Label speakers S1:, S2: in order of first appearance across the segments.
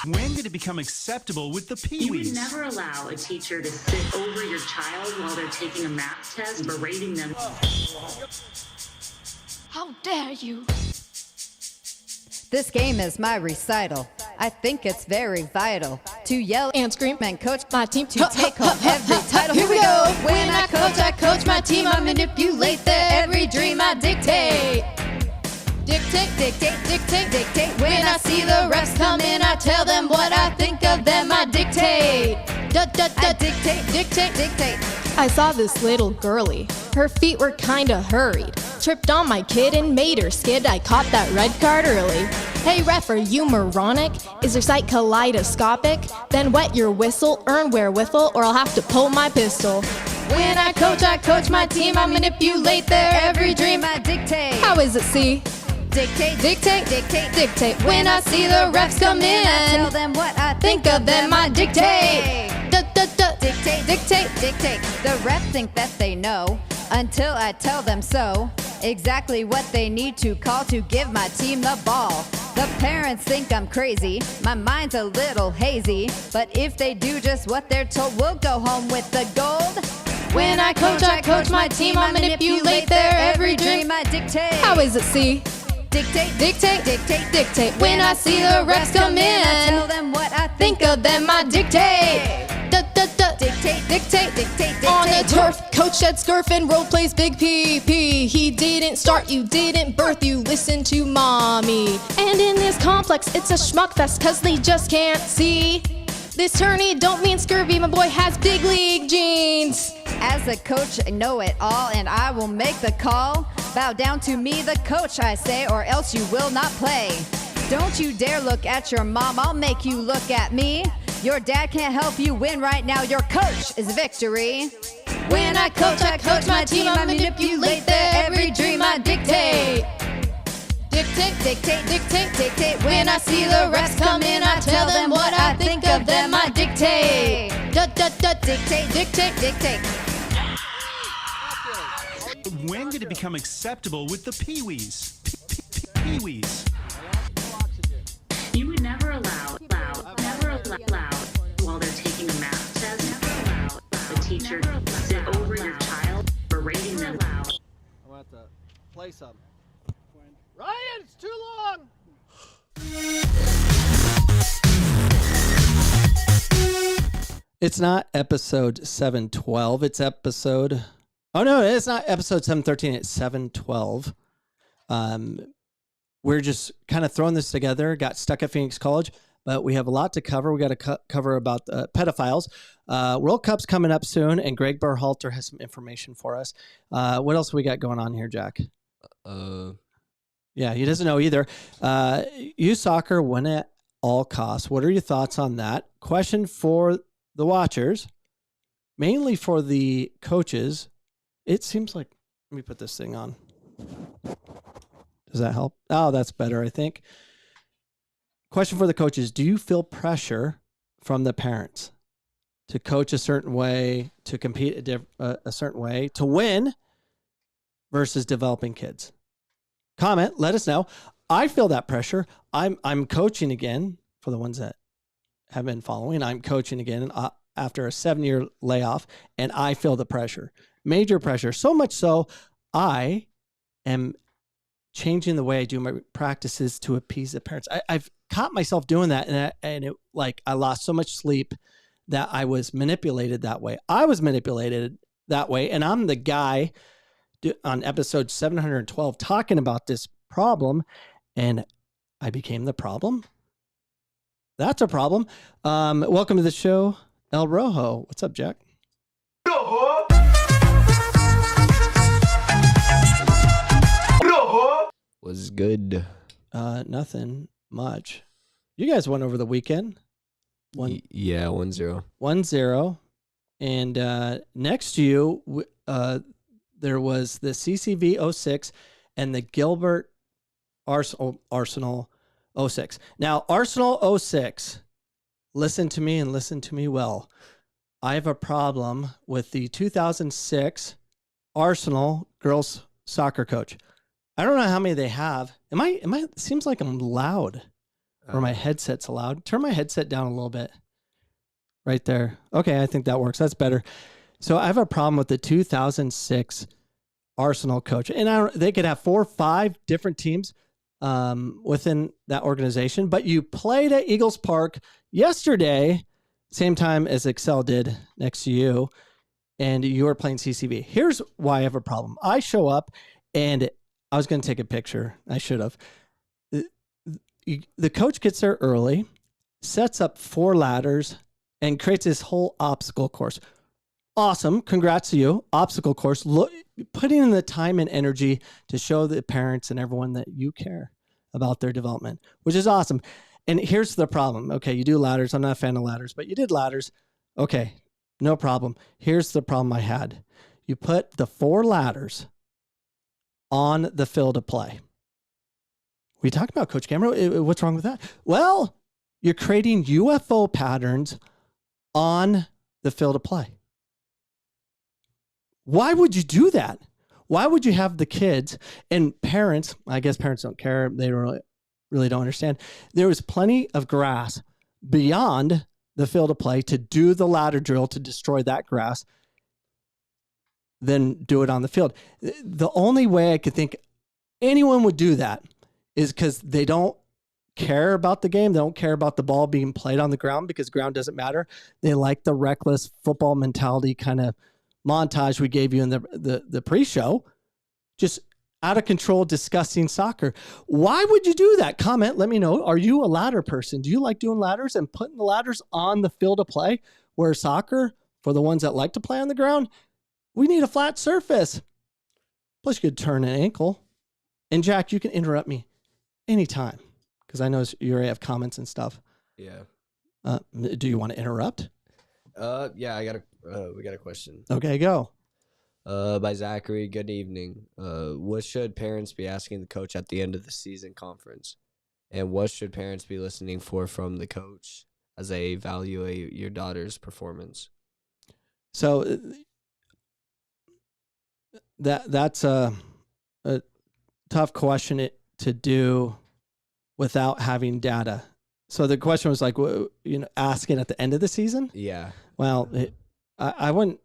S1: When did it become acceptable with the peewees?
S2: You would never allow a teacher to sit over your child while they're taking a math test, berating them.
S3: How dare you?
S4: This game is my recital. I think it's very vital to yell and scream and coach my team to take home every title. Here we go. When I coach my team. I manipulate their every dream. I dictate. Dictate, dictate, dictate, dictate. When I see the refs come in, I tell them what I think of them. I dictate. I dictate, dictate, dictate.
S3: I saw this little girlie. Her feet were kinda hurried. Tripped on my kid and made her skid. I caught that red card early. Hey ref, are you moronic? Is your sight kaleidoscopic? Then wet your whistle, earn wherewithal, or I'll have to pull my pistol.
S4: When I coach my team. I manipulate their every dream. I dictate.
S3: How is it, see?
S4: Dictate, dictate, dictate, dictate.
S3: When I see the refs come in,
S4: I tell them what I think of them. I dictate. Dictate, dictate, dictate. The refs think that they know until I tell them so. Exactly what they need to call to give my team the ball. The parents think I'm crazy, my mind's a little hazy, but if they do just what they're told, we'll go home with the gold. When I coach my team. I manipulate their every dream. I dictate.
S3: How is it, see?
S4: Dictate, dictate, dictate, dictate.
S3: When I see the refs come in,
S4: I tell them what I think of them. I dictate. Dictate, dictate, dictate, dictate.
S3: On the turf, coach shed scurf and role plays Big PP. He didn't start you, didn't birth you, listen to mommy. And in this complex, it's a schmuck fest, cause they just can't see. This tourney don't mean scurvy, my boy has big league genes.
S4: As a coach, I know it all, and I will make the call. Bow down to me, the coach, I say, or else you will not play. Don't you dare look at your mom, I'll make you look at me. Your dad can't help you win right now, your coach is victory. When I coach my team. I manipulate their every dream. I dictate. Dictate, dictate, dictate, dictate. When I see the refs come in, I tell them what I think of them. I dictate. Dictate, dictate, dictate.
S1: When did it become acceptable with the peewees? Peewees.
S2: You would never allow while they're taking a math test, never allow the teacher to sit over your child, berating them.
S5: I'm gonna have to play some. Ryan, it's too long! It's not episode 712, it's episode... Oh no, it's not episode 713, it's 712. We're just kind of throwing this together, got stuck at Phoenix College, but we have a lot to cover. We got to cover about pedophiles. World Cup's coming up soon, and Greg Berhalter has some information for us. What else we got going on here, Jack? Yeah, he doesn't know either. Youth soccer win at all costs. What are your thoughts on that? Question for the watchers, mainly for the coaches. It seems like, let me put this thing on. Does that help? Oh, that's better, I think. Question for the coaches. Do you feel pressure from the parents to coach a certain way, to compete a certain way, to win versus developing kids? Comment, let us know. I feel that pressure. I'm coaching again for the ones that have been following, I'm coaching again after a 7-year layoff, and I feel the pressure, major pressure. So much so, I am changing the way I do my practices to appease the parents. I've caught myself doing that, and it I lost so much sleep that I was manipulated that way. I was manipulated that way, and I'm the guy on episode 712 talking about this problem, and I became the problem. That's a problem. Welcome to the show, El Rojo. What's up, Jack?
S6: Was good.
S5: Nothing much. You guys went over the weekend.
S6: 1-0.
S5: 1-0. And next to you, there was the CCV 06 and the Gilbert Arsenal 06. Now, Arsenal 06, listen to me and listen to me well. I have a problem with the 2006 Arsenal girls soccer coach. I don't know how many they have. It seems like I'm loud, or my headset's loud. Turn my headset down a little bit. Right there. Okay, I think that works. That's better. So I have a problem with the 2006 Arsenal coach. And they could have 4 or 5 different teams within that organization. But you played at Eagles Park yesterday, same time as Excel did next to you, and you were playing CCV. Here's why I have a problem. I show up, and I was going to take a picture. I should have. The coach gets there early, sets up 4 ladders, and creates this whole obstacle course. Awesome. Congrats to you. Obstacle course. Putting in the time and energy to show the parents and everyone that you care about their development, which is awesome. And here's the problem. Okay, you do ladders. I'm not a fan of ladders, but you did ladders. Okay, no problem. Here's the problem I had. You put the 4 ladders on the field of play. We talking about Coach Cameron? What's wrong with that? Well, you're creating UFO patterns on the field of play. Why would you do that? Why would you have the kids and parents? I guess parents don't care. They really don't understand. There was plenty of grass beyond the field of play to do the ladder drill to destroy that grass, then do it on the field. The only way I could think anyone would do that is because they don't care about the game. They don't care about the ball being played on the ground because ground doesn't matter. They like the reckless football mentality kind of montage we gave you in the pre-show. Just out of control, disgusting soccer. Why would you do that? Comment, let me know. Are you a ladder person? Do you like doing ladders and putting the ladders on the field of play? Where soccer, for the ones that like to play on the ground, we need a flat surface. Plus you could turn an ankle. And Jack, you can interrupt me anytime because I know you already have comments and stuff.
S6: Yeah.
S5: Do you want to interrupt?
S6: Yeah, we got a question.
S5: Okay, go.
S6: By Zachary, good evening. What should parents be asking the coach at the end of the season conference? And what should parents be listening for from the coach as they evaluate your daughter's performance?
S5: So that's a tough question to do without having data. So the question was like, asking at the end of the season?
S6: Yeah.
S5: Well, I wouldn't.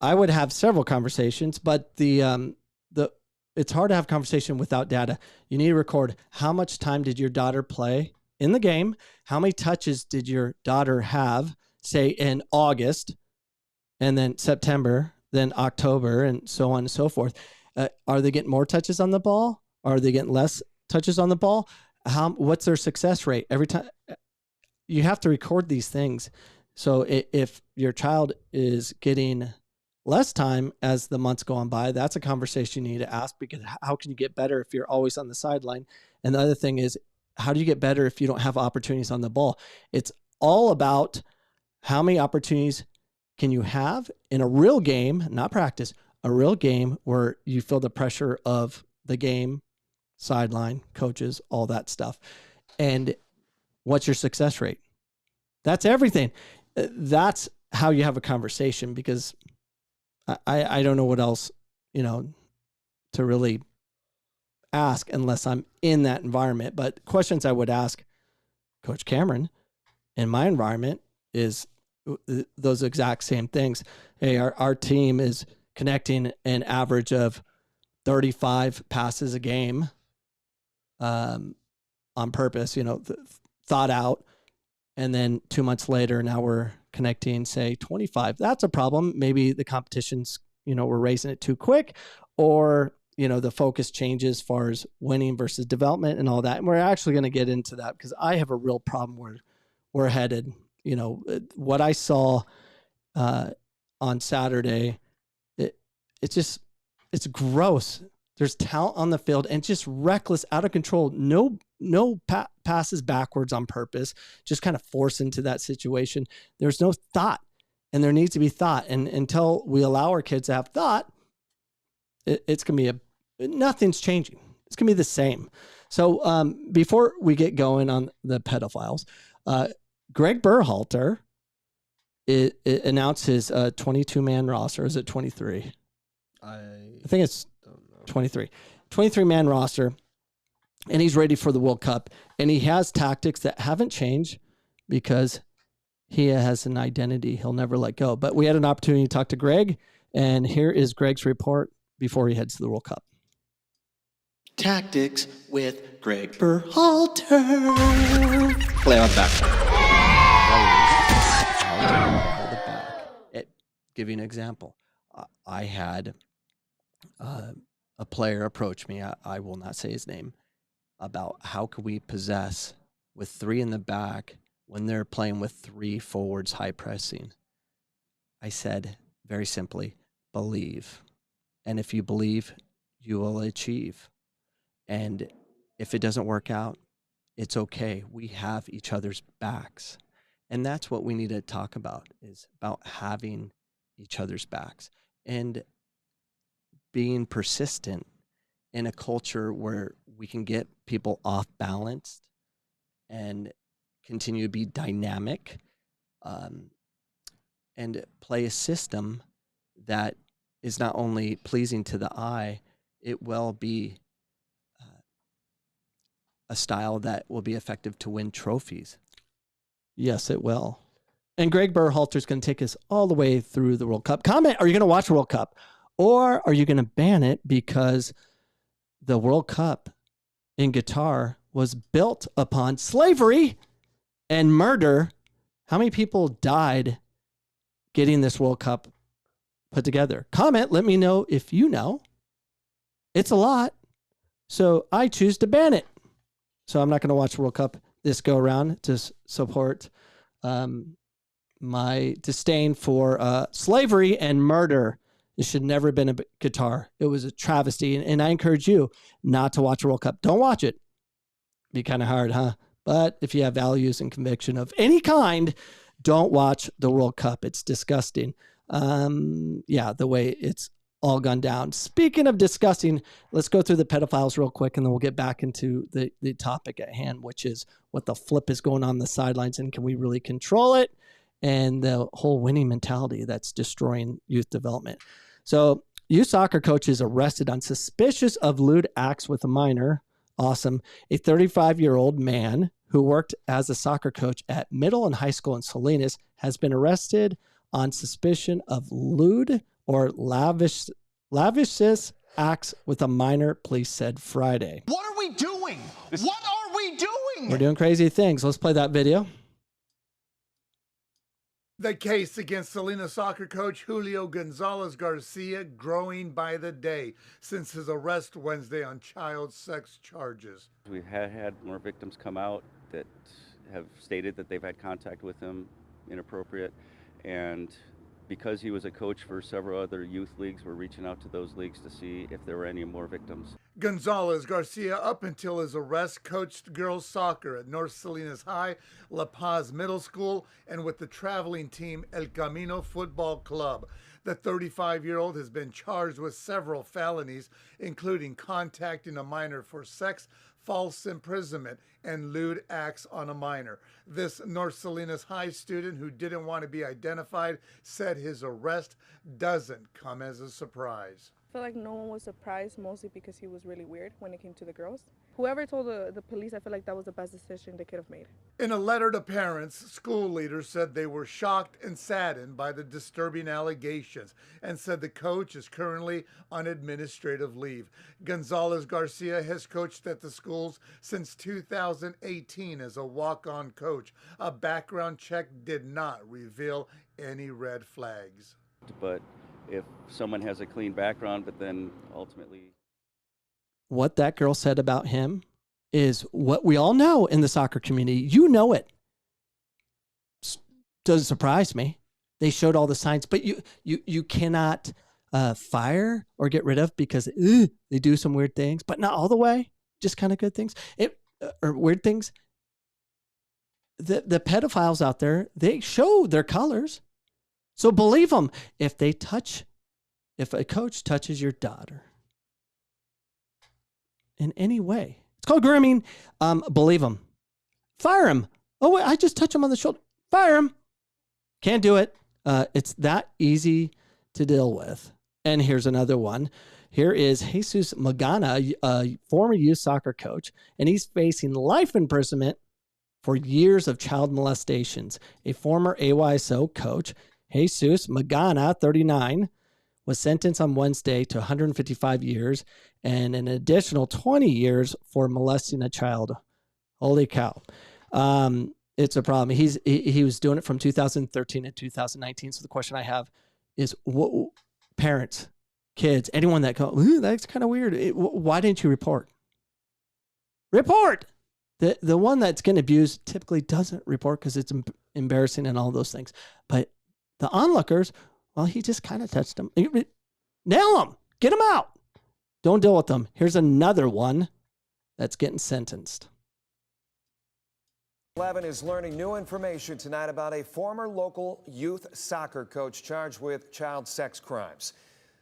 S5: I would have several conversations, but it's hard to have conversation without data. You need to record how much time did your daughter play in the game? How many touches did your daughter have, say in August, and then September, then October, and so on and so forth? Are they getting more touches on the ball? Are they getting less touches on the ball? What's their success rate? Every time you have to record these things. So if your child is getting less time as the months go on by, that's a conversation you need to ask, because how can you get better if you're always on the sideline? And the other thing is, how do you get better if you don't have opportunities on the ball? It's all about how many opportunities can you have in a real game, not practice, a real game where you feel the pressure of the game, sideline, coaches, all that stuff. And what's your success rate? That's everything. That's how you have a conversation, because I don't know what else, to really ask unless I'm in that environment. But questions I would ask Coach Cameron, in my environment is those exact same things. Hey, our team is connecting an average of 35 passes a game on purpose, thought out. And then 2 months later, now we're connecting, say, 25. That's a problem. Maybe the competition's, we're raising it too quick, or, the focus changes as far as winning versus development and all that. And we're actually going to get into that because I have a real problem where we're headed. What I saw on Saturday, it's gross. There's talent on the field and just reckless, out of control. No passes backwards on purpose, just kind of force into that situation. There's no thought, and there needs to be thought. And until we allow our kids to have thought, it's going to be nothing's changing. It's going to be the same. So before we get going on the pedophiles, Greg Berhalter announced his 22-man roster. Is it 23? I think it's 23-man roster, and he's ready for the World Cup. And he has tactics that haven't changed because he has an identity he'll never let go. But we had an opportunity to talk to Greg, and here is Greg's report before he heads to the World Cup.
S1: Tactics with Greg Berhalter.
S5: Play on back. Give you an example. I had a player approach me. I will not say his name, about how could we possess with 3 in the back when they're playing with 3 forwards high pressing. I said very simply, believe. And if you believe, you will achieve. And if it doesn't work out, it's okay. We have each other's backs. And that's what we need to talk about, is about having each other's backs and being persistent in a culture where we can get people off balanced and continue to be dynamic and play a system that is not only pleasing to the eye, it will be a style that will be effective to win trophies. Yes, it will. And Greg Berhalter is going to take us all the way through the World Cup. Comment, are you going to watch the World Cup? Or are you going to ban it because the World Cup in Qatar was built upon slavery and murder? How many people died getting this World Cup put together? Comment, let me know if you know. It's a lot. So I choose to ban it. So I'm not going to watch the World Cup this go around to support my disdain for slavery and murder. It should never have been a Qatar. It was a travesty. And I encourage you not to watch the World Cup. Don't watch it. Be kind of hard, huh? But if you have values and conviction of any kind, don't watch the World Cup. It's disgusting. The way it's all gone down. Speaking of disgusting, let's go through the pedophiles real quick, and then we'll get back into the topic at hand, which is what the flip is going on the sidelines, and can we really control it? And the whole winning mentality that's destroying youth development. So, youth soccer coach is arrested on suspicious of lewd acts with a minor. Awesome. A 35-year-old man who worked as a soccer coach at middle and high school in Salinas has been arrested on suspicion of lewd or lavish acts with a minor, police said Friday.
S7: What are we doing? What are we doing?
S5: We're doing crazy things. Let's play that video.
S8: The case against Salinas soccer coach Julio Gonzalez Garcia growing by the day since his arrest Wednesday on child sex charges.
S9: We've had more victims come out that have stated that they've had contact with him inappropriate, and because he was a coach for several other youth leagues, we're reaching out to those leagues to see if there were any more victims.
S8: Gonzalez Garcia, up until his arrest, coached girls soccer at North Salinas High, La Paz Middle School, and with the traveling team El Camino Football Club. The 35-year-old has been charged with several felonies, including contacting a minor for sex, false imprisonment, and lewd acts on a minor. This North Salinas High student who didn't want to be identified said his arrest doesn't come as a surprise.
S10: I feel like no one was surprised, mostly because he was really weird when it came to the girls. Whoever told the police, I feel like that was the best decision they could have made.
S8: In a letter to parents, school leaders said they were shocked and saddened by the disturbing allegations and said the coach is currently on administrative leave. Gonzalez Garcia has coached at the schools since 2018 as a walk-on coach. A background check did not reveal any red flags.
S9: But if someone has a clean background, but then ultimately...
S5: What that girl said about him is what we all know in the soccer community. You know it. Doesn't surprise me. They showed all the signs, but you cannot fire or get rid of because they do some weird things, but not all the way. Just kind of good things or weird things. The pedophiles out there, they show their colors. So believe them. If a coach touches your daughter in any way, it's called grooming. Believe him. Fire him. Oh, wait, I just touched him on the shoulder. Fire him. Can't do it. It's that easy to deal with. And here's another one. Here is Jesus Magana, a former youth soccer coach, and he's facing life imprisonment for years of child molestations. A former AYSO coach, Jesus Magana, 39, was sentenced on Wednesday to 155 years and an additional 20 years for molesting a child. Holy cow. It's a problem. He was doing it from 2013 to 2019. So the question I have is, what, parents, kids, anyone that go, ooh, that's kind of weird. Why didn't you report? Report! The one that's getting abused typically doesn't report because it's embarrassing and all those things. But the onlookers, well, he just kind of touched them. Nail them. Get them out. Don't deal with them. Here's another one that's getting sentenced.
S11: 11 is learning new information tonight about a former local youth soccer coach charged with child sex crimes.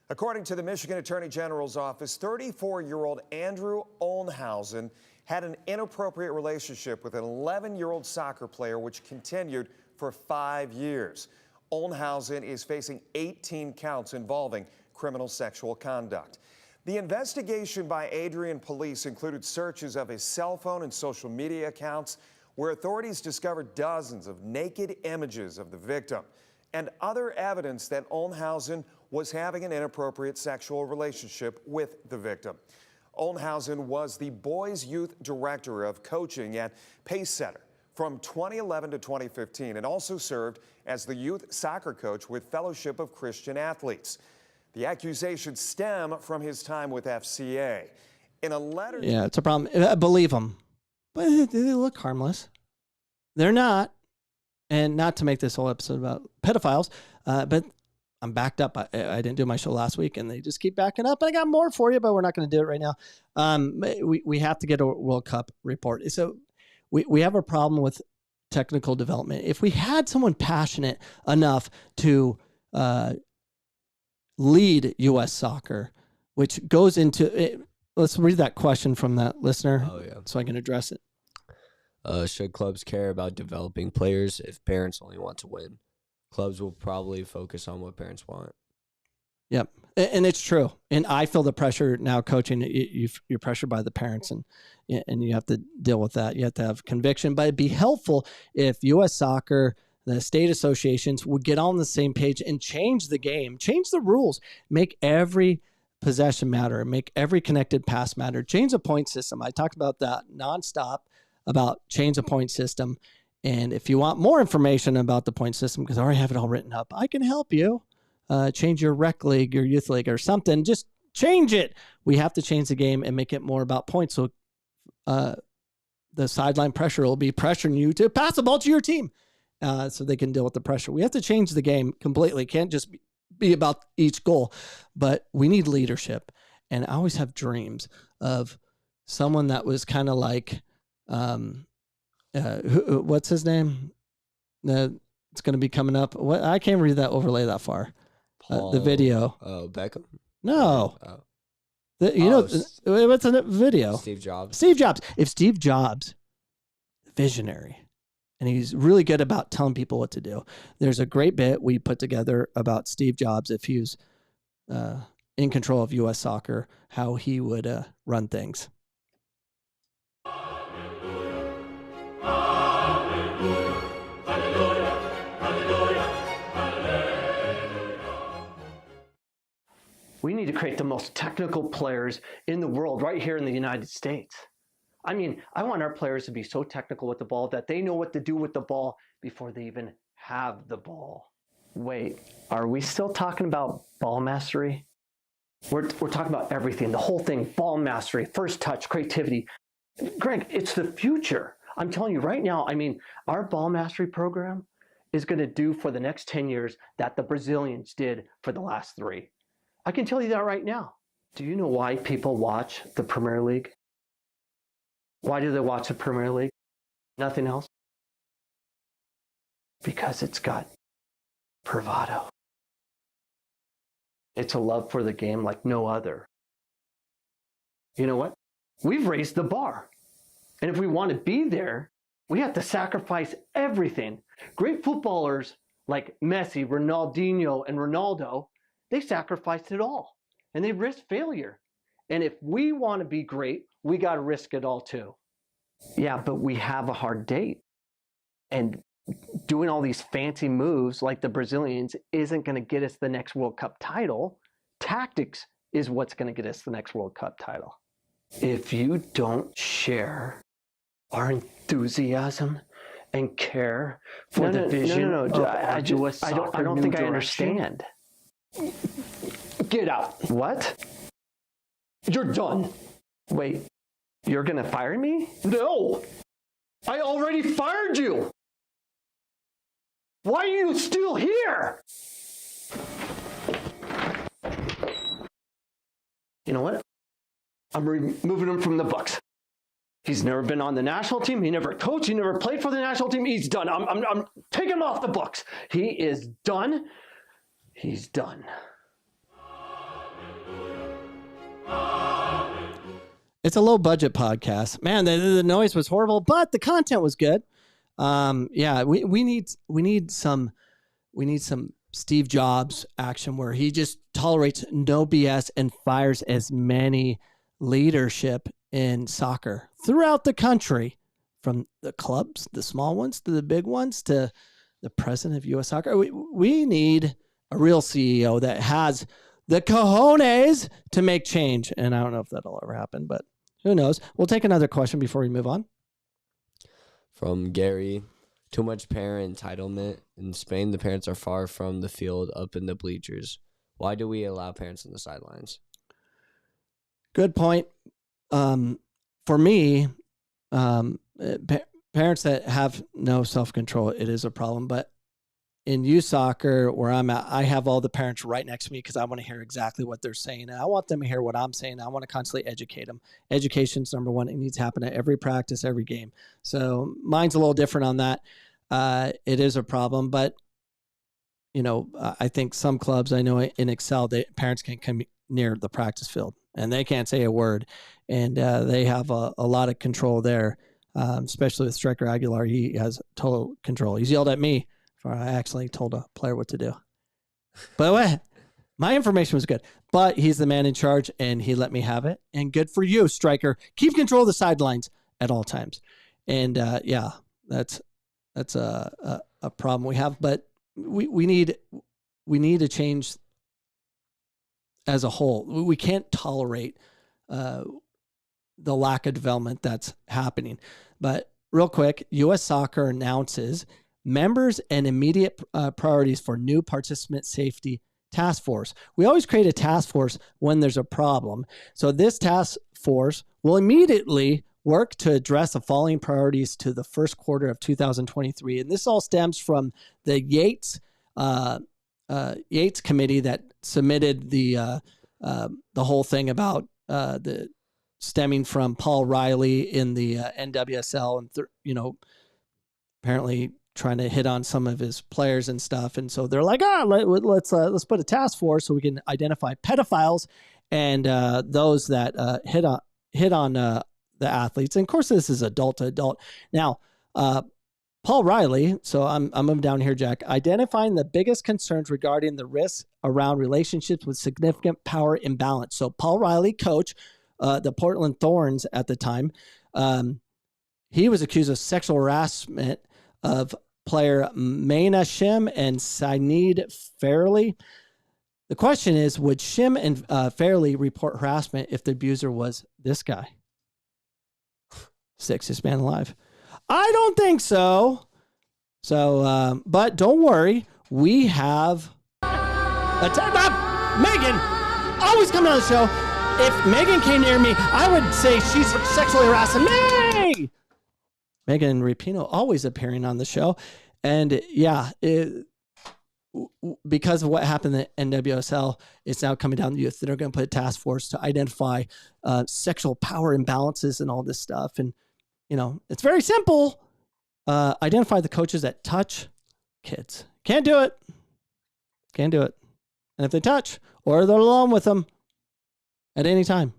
S11: According to the Michigan Attorney General's office, 34-year-old Andrew Olnhausen had an inappropriate relationship with an 11-year-old soccer player, which continued for 5 years. Olnhausen is facing 18 counts involving criminal sexual conduct. The investigation by Adrian police included searches of his cell phone and social media accounts, where authorities discovered dozens of naked images of the victim and other evidence that Olnhausen was having an inappropriate sexual relationship with the victim. Olnhausen was the boys' youth director of coaching at Pace Center from 2011 to 2015 and also served as the youth soccer coach with Fellowship of Christian Athletes. The accusations stem from his time with FCA. In a letter...
S5: Yeah, it's a problem. Believe them. But they look harmless. They're not. And not to make this whole episode about pedophiles, but I'm backed up. I didn't do my show last week, and they just keep backing up. And I got more for you, but we're not going to do it right now. We have to get a World Cup report. So we have a problem with technical development. If we had someone passionate enough to lead U.S. soccer, which goes into it, let's read that question from that listener.
S6: Oh, yeah.
S5: So I can address it.
S6: Should clubs care about developing players if parents only want to win? Clubs will probably focus on what parents want.
S5: Yep. And it's true. And I feel the pressure now coaching. You're pressured by the parents, and you have to deal with that. You have to have conviction. But it'd be helpful if U.S. Soccer, the state associations, would get on the same page and change the game, change the rules, make every possession matter, make every connected pass matter, change the point system. I talked about that nonstop, about change the point system. And if you want more information about the point system, because I already have it all written up, I can help you change your rec league, your youth league or something. Just change it. We have to change the game and make it more about points. So the sideline pressure will be pressuring you to pass the ball to your team so they can deal with the pressure. We have to change the game completely. Can't just be about each goal, but we need leadership. And I always have dreams of someone that was kind of like, what's his name? It's going to be coming up. What? I can't read that overlay that far. The video.
S6: Oh, Beckham?
S5: No.
S6: Oh.
S5: What's in the video?
S6: Steve Jobs.
S5: Steve Jobs. If Steve Jobs, visionary, and he's really good about telling people what to do. There's a great bit we put together about Steve Jobs if he was in control of U.S. Soccer, how he would run things.
S12: to create the most technical players in the world right here in the United States. I mean, I want our players to be so technical with the ball that they know what to do with the ball before they even have the ball. Wait, are we still talking about ball mastery? We're talking about everything, the whole thing, ball mastery, first touch, creativity. Greg, it's the future. I'm telling you right now, I mean, our ball mastery program is going to do for the next 10 years that the Brazilians did for the last 3. I can tell you that right now. Do you know why people watch the Premier League? Why do they watch the Premier League? Nothing else? Because it's got bravado. It's a love for the game like no other. You know what? We've raised the bar. And if we want to be there, we have to sacrifice everything. Great footballers like Messi, Ronaldinho, and Ronaldo, they sacrificed it all. And they risked failure. And if we want to be great, we got to risk it all too. Yeah, but we have a hard date. And doing all these fancy moves like the Brazilians isn't going to get us the next World Cup title. Tactics is what's going to get us the next World Cup title. If you don't share our enthusiasm and care for the vision of US soccer, I don't think I understand. Get out. What? You're done. Wait, you're going to fire me? No. I already fired you. Why are you still here? You know what? I'm removing him from the books. He's never been on the national team. He never coached. He never played for the national team. He's done. I'm taking him off the books. He is done. He's done.
S5: It's a low budget podcast. Man, the noise was horrible, but the content was good. Yeah, we need some Steve Jobs action where he just tolerates no BS and fires as many leadership in soccer throughout the country, from the clubs, the small ones, to the big ones, to the president of U.S. Soccer. We need a real CEO that has the cojones to make change. And I don't know if that'll ever happen, but who knows? We'll take another question before we move on.
S6: From Gary, too much parent entitlement. In Spain, the parents are far from the field, up in the bleachers. Why do we allow parents on the sidelines?
S5: Good point. For me, parents that have no self-control, it is a problem. But in youth soccer, where I'm at, I have all the parents right next to me because I want to hear exactly what they're saying. And I want them to hear what I'm saying. I want to constantly educate them. Education's number one. It needs to happen at every practice, every game. So mine's a little different on that. It is a problem, but you know, I think some clubs, I know in Excel, parents can't come near the practice field and they can't say a word. And they have a lot of control there, especially with Striker Aguilar. He has total control. He's yelled at me for I accidentally told a player what to do. But my information was good. But he's the man in charge, and he let me have it. And good for you, Striker. Keep control of the sidelines at all times. And yeah, that's a problem we have. But we need to change as a whole. We can't tolerate the lack of development that's happening. But real quick, U.S. Soccer announces members and immediate priorities for new participant safety task force. We always create a task force when there's a problem. So this task force will immediately work to address the following priorities to the first quarter of 2023. And this all stems from the Yates committee that submitted the whole thing about the stemming from Paul Riley in the NWSL and apparently trying to hit on some of his players and stuff. And so they're like, let's put a task force so we can identify pedophiles and those that hit on the athletes. And of course, this is adult to adult. Now, Paul Riley, so I'm moving down here, Jack, identifying the biggest concerns regarding the risks around relationships with significant power imbalance. So Paul Riley, coach, the Portland Thorns at the time, he was accused of sexual harassment of player Mayna Shim and Sainid Fairley. The question is, would Shim and Fairley report harassment if the abuser was this guy? Sexiest man alive. I don't think so. So, but don't worry. We have Megan always coming on the show. If Megan came near me, I would say she's sexually harassing me. Megan Rapinoe always appearing on the show. And yeah, because of what happened at NWSL, it's now coming down to youth. They're going to put a task force to identify sexual power imbalances and all this stuff. And, you know, it's very simple. Identify the coaches that touch kids. Can't do it. Can't do it. And if they touch or they're alone with them at any time,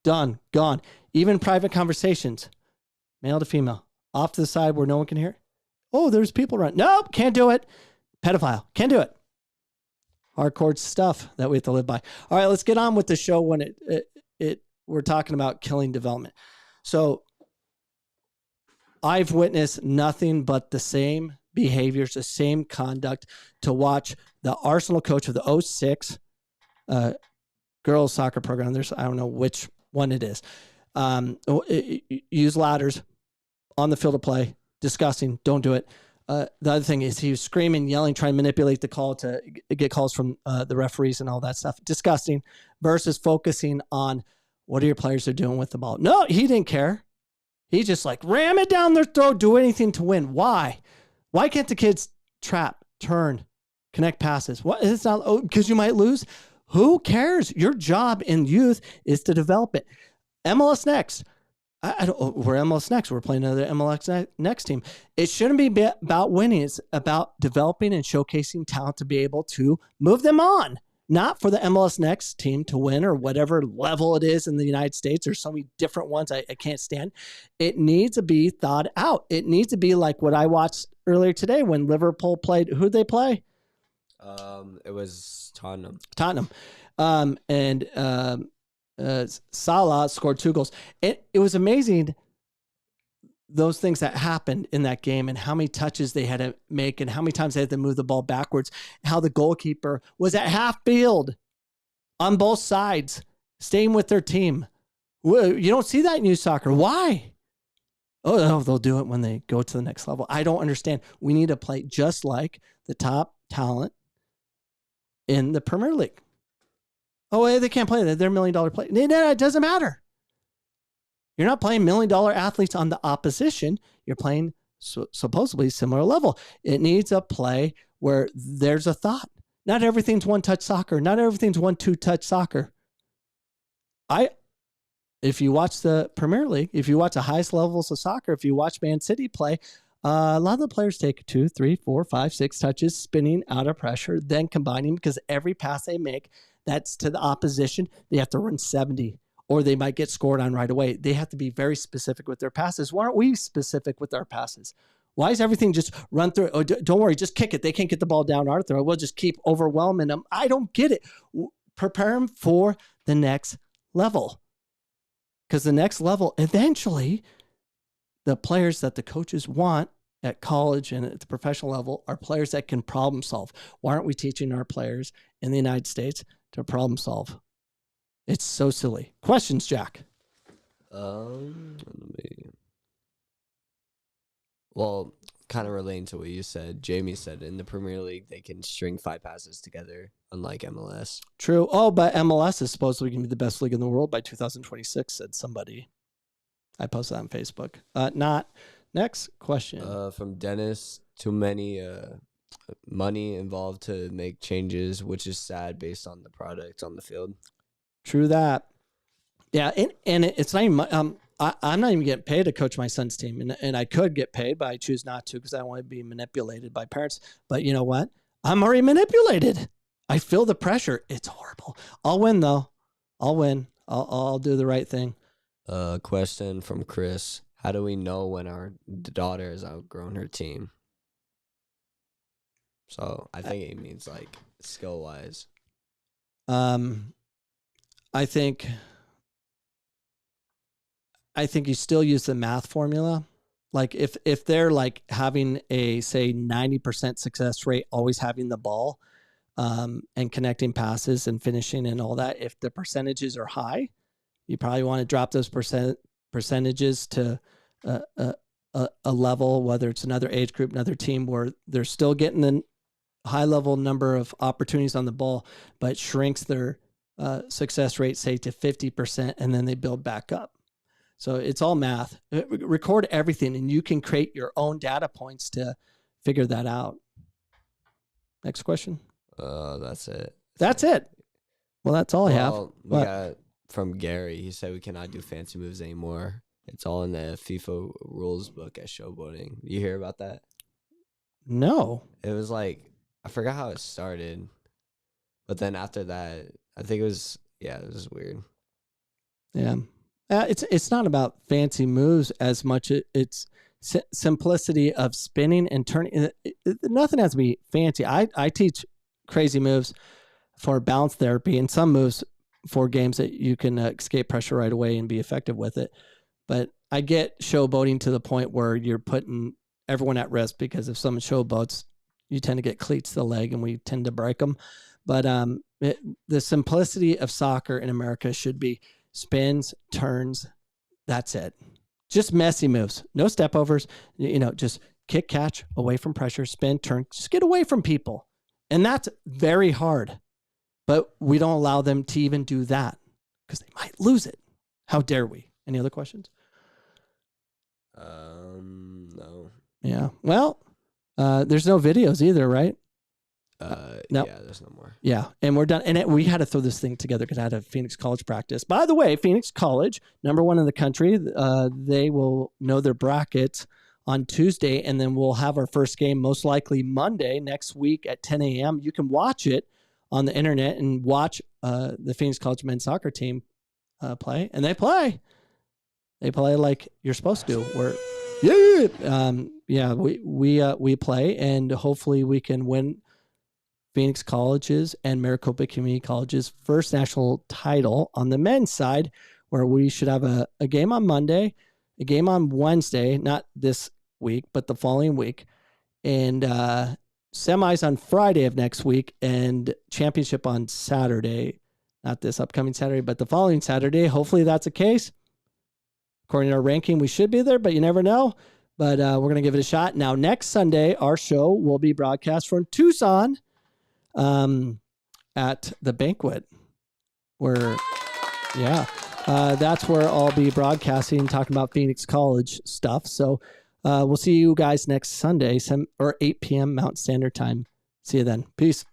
S5: done, gone. Even private conversations, male to female, off to the side where no one can hear. Oh, there's people around. Nope, can't do it. Pedophile, can't do it. Hardcore stuff that we have to live by. All right, let's get on with the show when we're talking about killing development. So I've witnessed nothing but the same behaviors, the same conduct to watch the Arsenal coach of the 06 girls soccer program. I don't know which one it is. Use ladders on the field of play. Disgusting. Don't do it. The other thing is he was screaming, yelling, trying to manipulate the call to get calls from the referees and all that stuff. Disgusting. Versus focusing on what are your players are doing with the ball. No, he didn't care. He just like ram it down their throat, do anything to win. Why? Why can't the kids trap, turn, connect passes? What? It's not because you might lose. Who cares? Your job in youth is to develop it. MLS Next. We're MLS Next. We're playing another MLS Next team. It shouldn't be about winning. It's about developing and showcasing talent to be able to move them on. Not for the MLS Next team to win or whatever level it is in the United States. There's so many different ones I can't stand. It needs to be thought out. It needs to be like what I watched earlier today when Liverpool played. Who'd they play?
S6: It was Tottenham.
S5: Salah scored 2 goals. It was amazing, those things that happened in that game and how many touches they had to make and how many times they had to move the ball backwards, how the goalkeeper was at half field on both sides, staying with their team. You don't see that in youth soccer. Why? Oh, they'll do it when they go to the next level. I don't understand. We need to play just like the top talent in the Premier League. Oh, they can't play that. They're $1 million players. No, it doesn't matter. You're not playing $1 million athletes on the opposition. You're playing supposedly similar level. It needs a play where there's a thought. Not everything's one-touch soccer. Not everything's 1-2 touch soccer. If you watch the Premier League, if you watch the highest levels of soccer, if you watch Man City play, a lot of the players take 2, 3, 4, 5, 6 touches, spinning out of pressure, then combining because every pass they make, that's to the opposition. They have to run 70 or they might get scored on right away. They have to be very specific with their passes. Why aren't we specific with our passes? Why is everything just run through? Oh, don't worry, just kick it. They can't get the ball down our throat. We'll just keep overwhelming them. I don't get it. Prepare them for the next level. Because the next level, eventually, the players that the coaches want at college and at the professional level are players that can problem solve. Why aren't we teaching our players in the United States to problem solve? It's so silly. Questions, Jack?
S6: Well, kind of relating to what you said, Jamie said in the Premier League, they can string 5 passes together, unlike MLS.
S5: True. Oh, but MLS is supposedly going to be the best league in the world by 2026, said somebody. I posted that on Facebook. Not. Next question.
S6: From Dennis, too many money involved to make changes, which is sad based on the product on the field.
S5: True that. Yeah, and it's not even, I'm not even getting paid to coach my son's team, and I could get paid, but I choose not to because I don't want to be manipulated by parents. But you know what? I'm already manipulated. I feel the pressure. It's horrible. I'll win, though. I'll win. I'll do the right thing.
S6: Question from Chris. How do we know when our daughter has outgrown her team? So I think it means like skill-wise.
S5: I think you still use the math formula. Like if they're like having a, say, 90% success rate, always having the ball, and connecting passes and finishing and all that. If the percentages are high, you probably want to drop those percentages to a level, whether it's another age group, another team, where they're still getting the high level number of opportunities on the ball, but shrinks their success rate, say, to 50%, and then they build back up. So it's all math. Record everything, and you can create your own data points to figure that out. Next question.
S6: That's it.
S5: That's it. Well, that's all I have.
S6: We got from Gary. He said we cannot do fancy moves anymore. It's all in the FIFA rules book at showboating. You hear about that?
S5: No.
S6: It was like, I forgot how it started, but then after that, I think it was weird.
S5: Yeah. It's not about fancy moves as much. It's simplicity of spinning and turning. Nothing has to be fancy. I teach crazy moves for balance therapy and some moves for games that you can escape pressure right away and be effective with it. But I get showboating to the point where you're putting everyone at risk, because if someone showboats, you tend to get cleats to the leg and we tend to break them. But the simplicity of soccer in America should be spins, turns. That's it. Just messy moves. No step overs. Just kick, catch, away from pressure, spin, turn. Just get away from people. And that's very hard. But we don't allow them to even do that because they might lose it. How dare we? Any other questions?
S6: No.
S5: Yeah. Well, there's no videos either, right?
S6: No. Yeah, there's no more.
S5: Yeah, and we're done. And we had to throw this thing together because I had a Phoenix College practice. By the way, Phoenix College, #1 in the country, they will know their brackets on Tuesday, and then we'll have our first game most likely Monday next week at 10 a.m. You can watch it on the internet and watch the Phoenix College men's soccer team play, and they play. They play like you're supposed to. We play, and hopefully we can win Phoenix College's and Maricopa Community College's first national title on the men's side, where we should have a game on Monday, a game on Wednesday, not this week, but the following week, and semis on Friday of next week, and championship on Saturday, not this upcoming Saturday, but the following Saturday. Hopefully that's the case. According to our ranking, we should be there, but you never know. But we're going to give it a shot. Now, next Sunday, our show will be broadcast from Tucson at the banquet, where, that's where I'll be broadcasting, talking about Phoenix College stuff. So we'll see you guys next Sunday, 8 p.m. Mountain Standard Time. See you then. Peace.